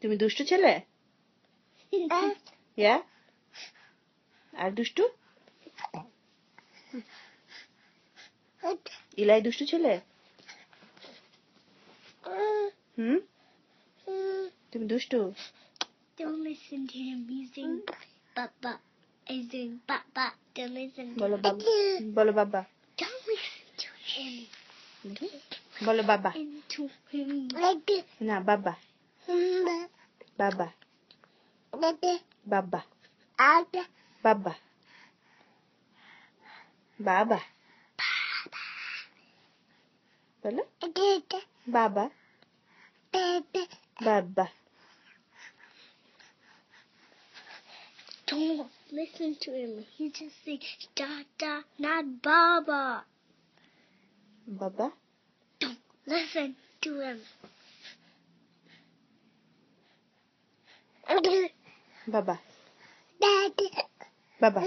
তুমি দুষ্টু ছেলে? আর দুষ্টু? ইলাই দুষ্টু ছেলে? তুমি দুষ্টু? Don't listen to him. He's saying Baba. He's saying Baba. Don't listen to বলো him. বাবা, বলো বাবা, Don't listen to him. বলো বাবা, Into him. না বাবা, বাবা, বাবা, বাবা, বাবা, বলো বাবা, বাবা. Don't listen to him. He just say Dada, not Baba. Baba. Don't listen to him. Baba. Dad. Baba.